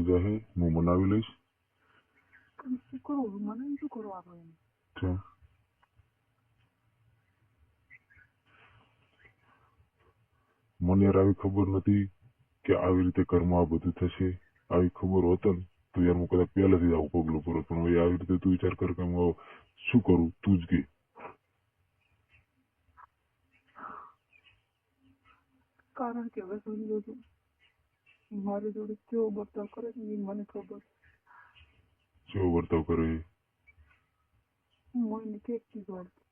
સમજાય હું મનાવી લઈશ. શું કરું મને શું કરવાનું એમ? મને યાર આવી ખબર નથી કે આવી રીતે ઘરમાં આ બધું થશે. આવી ખબર હોત ને તો યાર હું કદાચ પહેલાથી જ આવું પગલું ભરત, પણ હવે આવી રીતે તું વિચાર કર કે હું શું કરું તું જ કે. કારણ કે હવે સમજો છું મારી જોડે કેવો વર્તાવ કરે છે એ મને ખબર. કેવો વર્તાવ કરે? હું એને કેકથી જોડતી.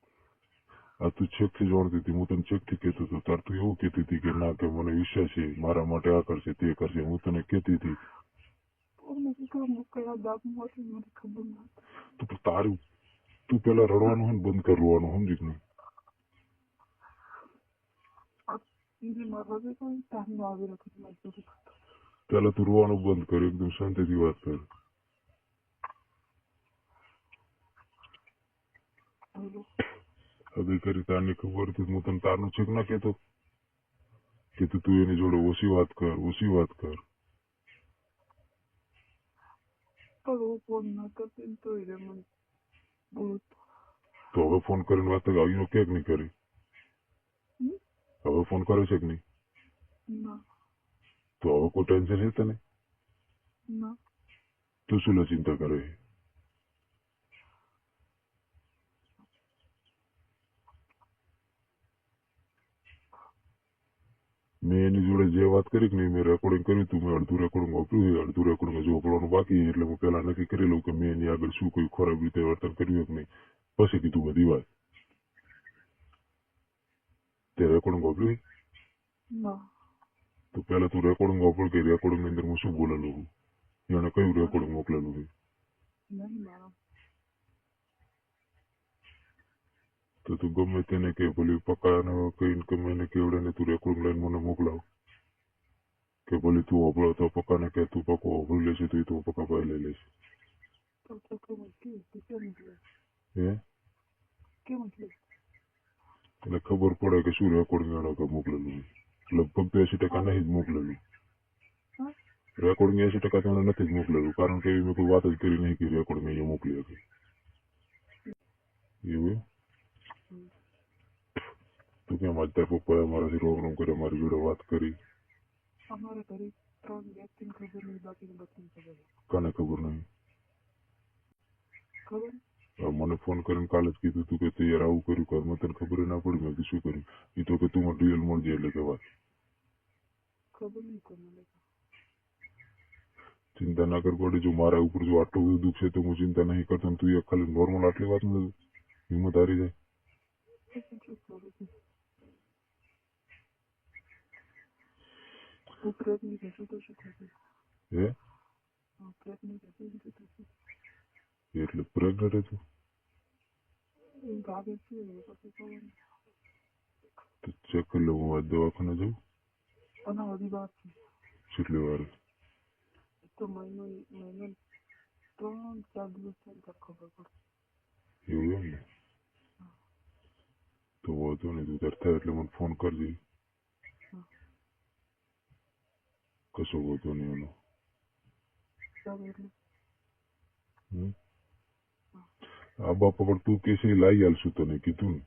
આ તું છેકથી જોડતી હતી, હું તને છેકથી કહેતો હતો. તાર તું એવું કહેતી હતી કે ના કે મને વિશ્વાસ છે મારા માટે આ કરશે તે કરશે, હું તને કહેતી હતી. કયા દાબમાં હતી મને ખબર નથી. તો તારું તું પેલા રડવાનું હોય ને બંધ કરવાનું, સમજી કે નહીં? પેલા તું રોવાનું બંધ કર, એકદમ શાંતિથી વાત કર. હવે કરી તારની ખબર હતી હું તને તારનું છેક ના કહેતો કે તું એની જોડે ઓછી વાત કર. તો હવે ફોન કરીને વાત આવીનો ક્યાંક નહીં કરી. હવે ફોન કરે છે કે નહીં? તો હવે કોઈ ટેન્શન છે તને? તું શું ચિંતા કરે? મેં એની જોડે જે વાત કરી કે નહીં, મેં રેકોર્ડિંગ કર્યું તું. મેં અડધું રેકોર્ડિંગ વાપર્યું છે, અડધું રેકોર્ડિંગ હજુ વાપરવાનું બાકી. એટલે હું પેલા નક્કી કરી લઉં કે મેં એની આગળ શું કોઈ ખરાબ રીતે વર્તન કર્યું કે નહીં, પછી કીધું બધી વાત. તે રેકોર્ડિંગ વાપર્યું? તો પેલા તું રેકોર્ડિંગ વાપર કે રેકોર્ડિંગ ની અંદર હું શું બોલેલું છું, એને કયું રેકોર્ડિંગ મોકલેલું છે. તો તું ગમે તેને કે ભલે પક્કાને કહીને ગમે એને કેવડે તું રેકોર્ડિંગ લઈને મને મોકલાવ, કે ભલે તું વાપરો તો પક્કાને કે તું પક્કો વાપરી લેશે તો એ તું પક્કા પાઈ લઈ લેશે. એને ખબર પડે કે શું રેકોર્ડિંગ એને મોકલેલું છે. લગભગ તો 80% નહીં જ મોકલેલું. રેકોર્ડિંગ 80% તો નથી જ મોકલેલું, કારણ કે એવી મેં કોઈ વાત જ કરી નહીં કે રેકોર્ડિંગ અહીંયા મોકલી હતી. એવું તું કેમ આજ તાર પપ્પાએ મારાથી રોમ કરે મારી જોડે વાત કરી? અમારા ઘરે 3 વ્યક્તિને ખબર નહીં, બાકીને બધાને ખબર. કાને ખબર નહીં? ખબર મને ફોન કરીને કાલે જ કીધું તું કે તે યાર આવું કર્યું, ઘરમાં તને ખબર ના પડી. મેં શું કર્યું? એ તો કે તું મને રિયલ મળજે એટલે કે વાત. ખબર નહીં કોને. ચિંતા ના કર પડી. જો મારા ઉપર જો આટલું બધું દુઃખ છે તો હું ચિંતા નહીં કરતો. તું એક ખાલી નોર્મલ આટલી વાત માં હિંમત હારી જાય. એટલે પ્રેગ્નેટ હતું તો ચેક કરી લઉં. હું આજ દવાખાને જાઉં. કેટલી વાર? તો મહિનો 3-4 દિવસ ખબર પડે. એવું એમ ને? તો વાંધો નહીં, તું તાર થાય એટલે મને ફોન કરજે. કશો વાંધો નહીં એનો. આ બાપા પણ તું કે છે લાવી આલશું તને કીધું ને.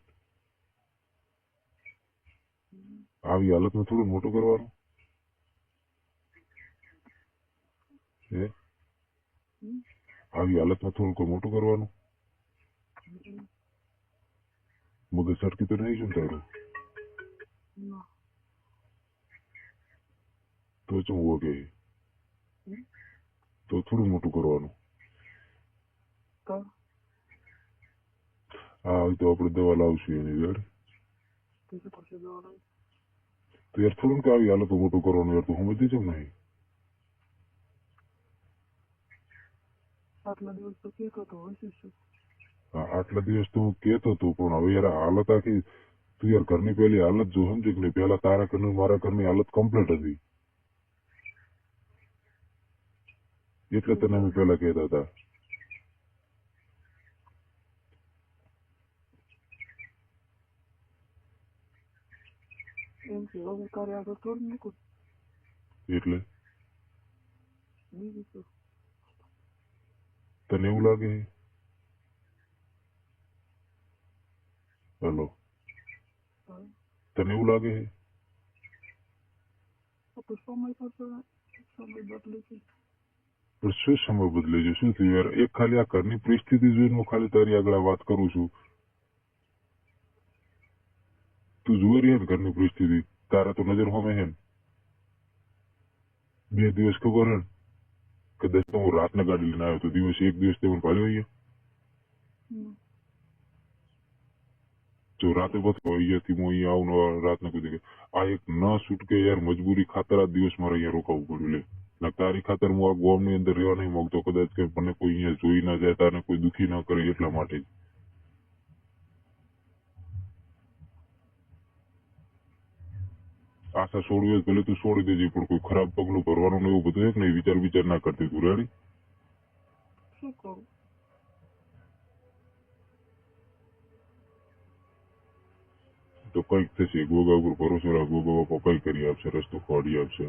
આવી હાલતમાં થોડું મોટું કરવાનું હે? આવી હાલતમાં થોડું કોઈ મોટું કરવાનું? મગજ સરખી તો નહીં છું તારું? તો શું હોગે? તો થોડું મોટું કરવાનું. હા તો આપણે દવા લાવશું એની યાર. તો યાર થોડું કે આવી હાલત મોટું કરવાનું યાર, તું સમજતી છે નહીં? આટલા દિવસ તો કેતો હતો આટલા દિવસ તો હું કેતો હતો, પણ હવે યાર હાલત આખી તું યાર ઘરની પેલી હાલત જો સમજી કે નહીં. પેલા તારા ઘરનું મારા ઘરની હાલત કમ્પ્લીટ હતી એટલે તને અમે પેલા કહેતા હતા. એમ કે હવે તારે આગળ થોડું મૂકું એટલે બીજું શું? તને એવું લાગે છે? હેલો, હા, તને એવું લાગે છે? તો સમય થતો સમય બદલે છે. પણ શું સમય બદલે છે? શું થયું યાર? એક ખાલી આ ઘરની પરિસ્થિતિ જોઈને હું ખાલી તારી આગળ આ વાત કરું છું. તું જોઈ રહી ને ઘરની પરિસ્થિતિ, તારા તો નજર સામે છે ને. 2 દિવસ ખબર હે ને કે દસ તો હું રાતને ગાડી લઈને આવ્યો તો દિવસ એક દિવસ તે મને ભાડ્યો અહીંયા. જો રાતે બસ અહીંયાથી હું અહીંયા આવું ને રાતને કોઈ જગ્યાએ આ એક ન છૂટકે યાર મજબૂરી ખાતર આ દિવસ મારે અહીંયા રોકાવું પડ્યું લે. ના તારી ખાતર હું આ ગોમની અંદર રહેવા નહીં માંગતો, કદાચ કે મને કોઈ અહીંયા જોઈ ના જાય, તારને કોઈ દુખી ના કરે એટલા માટે જ. આશા છોડવી હોય ભલે તું છોડી દેજે, પણ કોઈ ખરાબ પગલું ભરવાનું ને એવું બધું એક નહીં વિચાર ના કરતી તું રેડી. શું કરું? તો કંઈક થશે, ગોગા ઉપર ભરોસો રાખ, ગોગા બાપા કઈ કરી આપશે, રસ્તો ખોડી આપશે.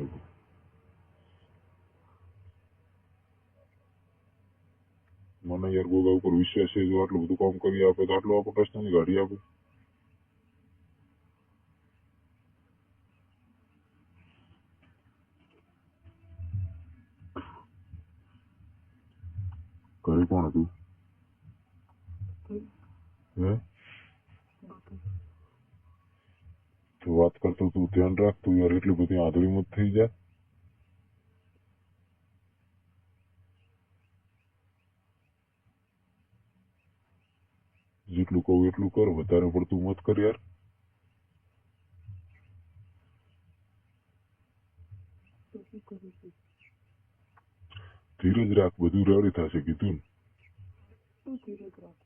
મને યાર ગોગા ઉપર વિશ્વાસ છે, જો આટલું બધું કામ કરી આપે તો આટલો આપણો રસ્તાની ગાડી આપે. ઘરે કોણ હતું? હે તો વાત કરતો તું ધ્યાન રાખ, તું યાર એટલી બધી આંધળી મત થઈ જાય. જેટલું કહું એટલું કર, વધારે પડતું મત કર યાર. તો શું કરું છું? ધીરજ રાખ, બધું રેડી થશે કીધું ને. શું ધીરજ રાખ?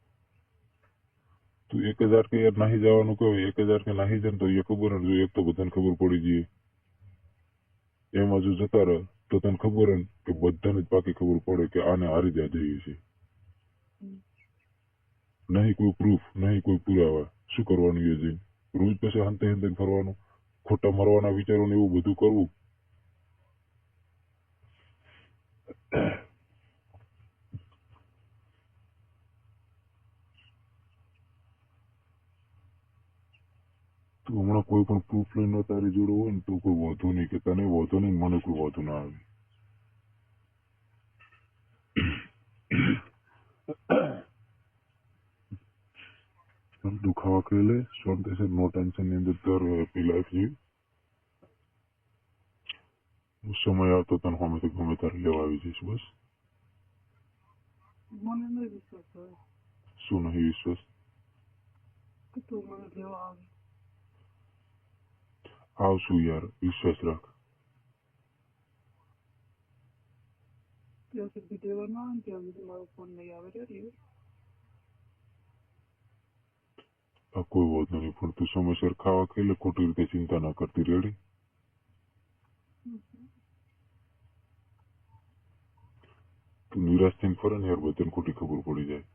તું 1000 કે યાર નાહી જવાનું કહે, 1000 કે નાહી જાય ને તો એ ખબર ને, જો એક તો બધાને ખબર પડી જઈએ. એમાં જો જતા રહે તો તને ખબર ને કે બધાને જ પાકી ખબર પડે કે આને હારી જાય જઈએ છે. નહીં કોઈ પ્રૂફ, નહીં કોઈ પુરાવા, શું કરવાનું એ જઈને? રોજ પછી હંતે હંતે ફરવાનું, ખોટા મરવાના વિચારો ને એવું બધું કરવું. તું હમણાં કોઈ પણ પ્રૂફ લઈને તારી જોડે હોય ને તો કોઈ વાંધો નહીં, કે તને વાંધો નહીં, મને કોઈ વાંધો ના આવે. દુખાવા કે લે, શાંતિ છે, નો ટેન્શન ની અંદર તાર હેપી લાઈફ જીવ. સમય આવતો તને સામેથી ગમે તારે લેવા આવી જઈશ બસ. મને નહીં વિશ્વાસ હોય શું નહીં વિશ્વાસ? કે તું મને લેવા આવે. આવશું યાર, વિશ્વાસ રાખ. ત્યાં સુધી લેવા ના આવે ત્યાં સુધી મારો ફોન નહીં આવે રેડી. આ કોઈ વાંધો નહીં, પણ તું સમયસર ખાવા ખાઈ લે, ખોટી રીતે ચિંતા ના કરતી રેડી. તું નિરાશ થઈને ફરે ને યાર, બધાને ખોટી ખબર પડી જાય.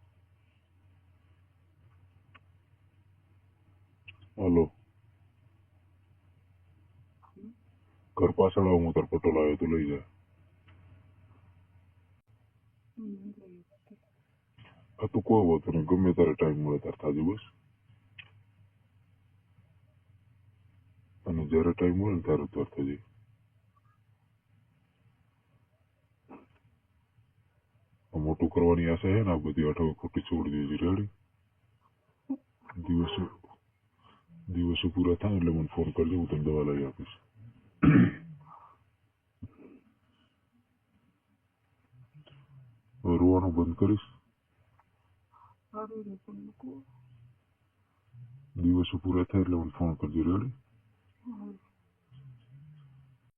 હાલો, ઘર પાછળ આવું, હું તાર પટોલ આવ્યો તો લઈ જાય. આ તો કોઈ વાંધો નહીં, ગમે તારે ટાઈમ મળે તાર થાજે બસ. અને જયારે ટાઈમ મળે ને ત્યારે તાર થજે. મોટું કરવાની આશા છે ને, આ બધી અઠાવે ખોટી છોડી દેજે રેડી. દિવસો પૂરા થાય એટલે મને ફોન કરજો, હું તને દવા લઈ આપીશ. રોવાનું બંધ કરીશ. દિવસો પૂરા થાય એટલે મને ફોન કરજો રેડી.